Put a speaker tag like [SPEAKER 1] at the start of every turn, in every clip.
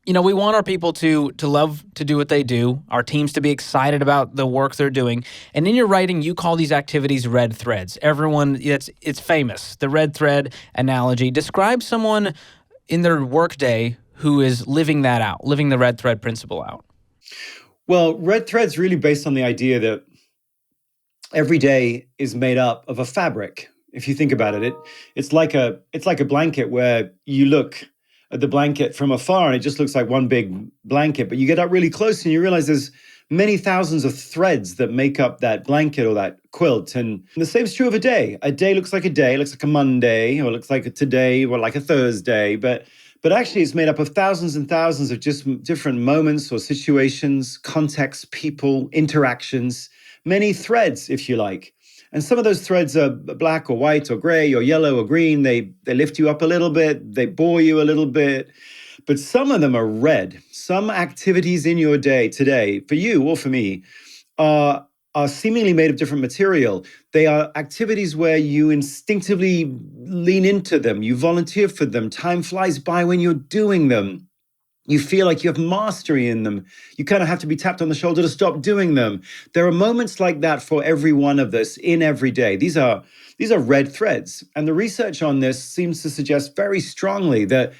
[SPEAKER 1] We want our people to love to do what they do, our teams to be excited about the work they're doing. And in your writing, you call these activities red threads. It's famous. The red thread analogy. Describe someone in their workday who is living that out, living the red thread principle out.
[SPEAKER 2] Well, red thread's really based on the idea that every day is made up of a fabric. If you think about it, it's like a blanket where you look at the blanket from afar and it just looks like one big blanket, but you get up really close and you realize there's many thousands of threads that make up that blanket or that quilt. And the same is true of a day. A day looks like a day, looks like a Monday, or looks like a today, or like a Thursday, but actually it's made up of thousands and thousands of just different moments or situations, contexts, people, interactions, many threads, if you like. And some of those threads are black or white or gray or yellow or green. They lift you up a little bit. They bore you a little bit. But some of them are red. Some activities in your day today, for you or for me, are seemingly made of different material. They are activities where you instinctively lean into them. You volunteer for them. Time flies by when you're doing them. You feel like you have mastery in them. You kind of have to be tapped on the shoulder to stop doing them. There are moments like that for every one of us in every day. These are red threads. And the research on this seems to suggest very strongly that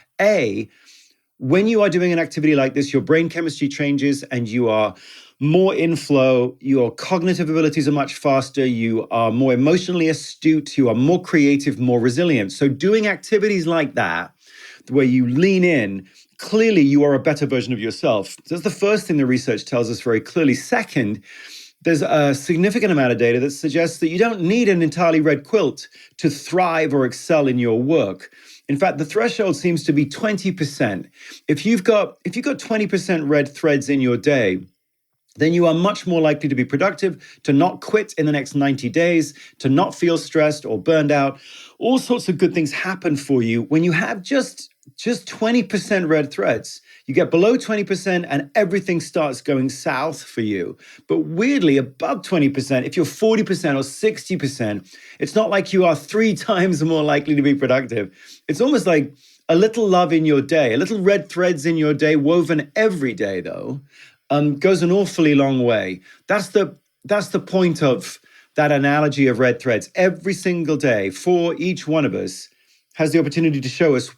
[SPEAKER 2] when you are doing an activity like this, your brain chemistry changes and you are more in flow, your cognitive abilities are much faster, you are more emotionally astute, you are more creative, more resilient. So doing activities like that, where you lean in, clearly you are a better version of yourself. So that's the first thing the research tells us very clearly. Second, there's a significant amount of data that suggests that you don't need an entirely red quilt to thrive or excel in your work. In fact, the threshold seems to be 20%. If you've got 20% red threads in your day, then you are much more likely to be productive, to not quit in the next 90 days, to not feel stressed or burned out. All sorts of good things happen for you when you have just 20% red threads. You get below 20% and everything starts going south for you. But weirdly, above 20%, if you're 40% or 60%, it's not like you are 3 times more likely to be productive. It's almost like a little love in your day, a little red threads in your day, woven every day though, goes an awfully long way. That's the point of that analogy of red threads. Every single day for each one of us has the opportunity to show us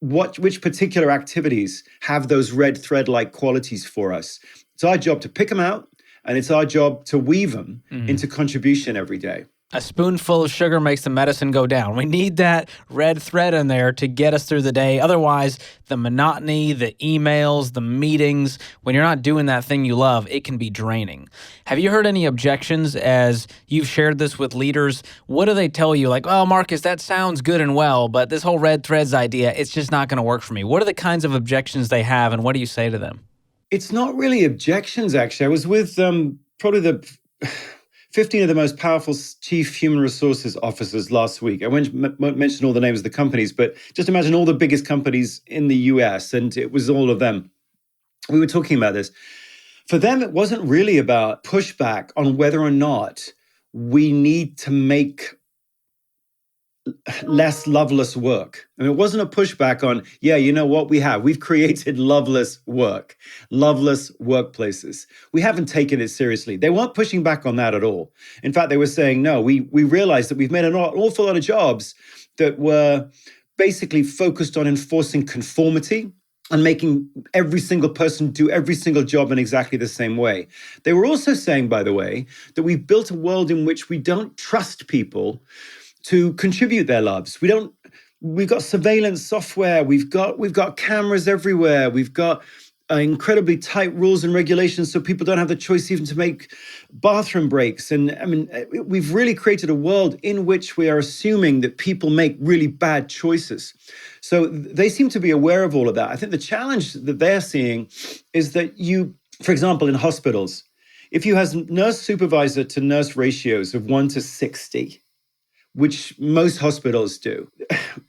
[SPEAKER 2] which particular activities have those red thread-like qualities for us. It's our job to pick them out, and it's our job to weave them into contribution every day.
[SPEAKER 1] A spoonful of sugar makes the medicine go down. We need that red thread in there to get us through the day. Otherwise, the monotony, the emails, the meetings, when you're not doing that thing you love, it can be draining. Have you heard any objections as you've shared this with leaders? What do they tell you? Like, oh, Marcus, that sounds good and well, but this whole red threads idea, it's just not going to work for me. What are the kinds of objections they have, and what do you say to them?
[SPEAKER 2] It's not really objections, actually. I was with probably the 15 of the most powerful chief human resources officers last week. I won't mention all the names of the companies, but just imagine all the biggest companies in the US, and it was all of them. We were talking about this. For them, it wasn't really about pushback on whether or not we need to make less loveless work. I mean, it wasn't a pushback on, you know what we've created loveless work, loveless workplaces. We haven't taken it seriously. They weren't pushing back on that at all. In fact, they were saying, no, we realized that we've made an awful lot of jobs that were basically focused on enforcing conformity and making every single person do every single job in exactly the same way. They were also saying, by the way, that we've built a world in which we don't trust people to contribute their loves. We've got surveillance software, we've got cameras everywhere, we've got incredibly tight rules and regulations so people don't have the choice even to make bathroom breaks. And I mean, we've really created a world in which we are assuming that people make really bad choices. So they seem to be aware of all of that. I think the challenge that they're seeing is that for example, in hospitals, if you have nurse supervisor to nurse ratios of 1 to 60, which most hospitals do,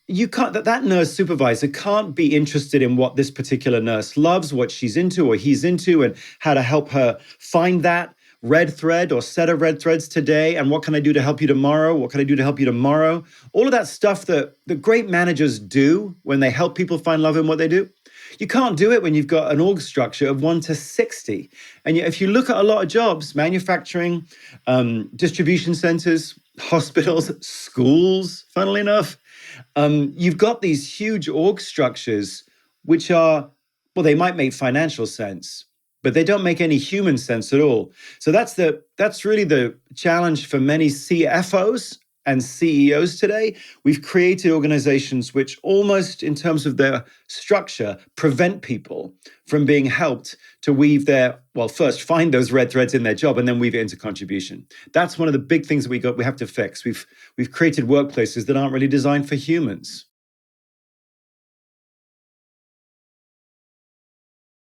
[SPEAKER 2] that nurse supervisor can't be interested in what this particular nurse loves, what she's into or he's into, and how to help her find that red thread or set of red threads today, and what can I do to help you tomorrow? What can I do to help you tomorrow? All of that stuff that the great managers do when they help people find love in what they do. You can't do it when you've got an org structure of 1 to 60. And yet, if you look at a lot of jobs, manufacturing, distribution centers, hospitals, schools, funnily enough, you've got these huge org structures, which are, well, they might make financial sense, but they don't make any human sense at all. So that's really the challenge for many CFOs and CEOs today. We've created organizations which almost, in terms of their structure, prevent people from being helped to weave first find those red threads in their job and then weave it into contribution. That's one of the big things that we have to fix. We've created workplaces that aren't really designed for humans.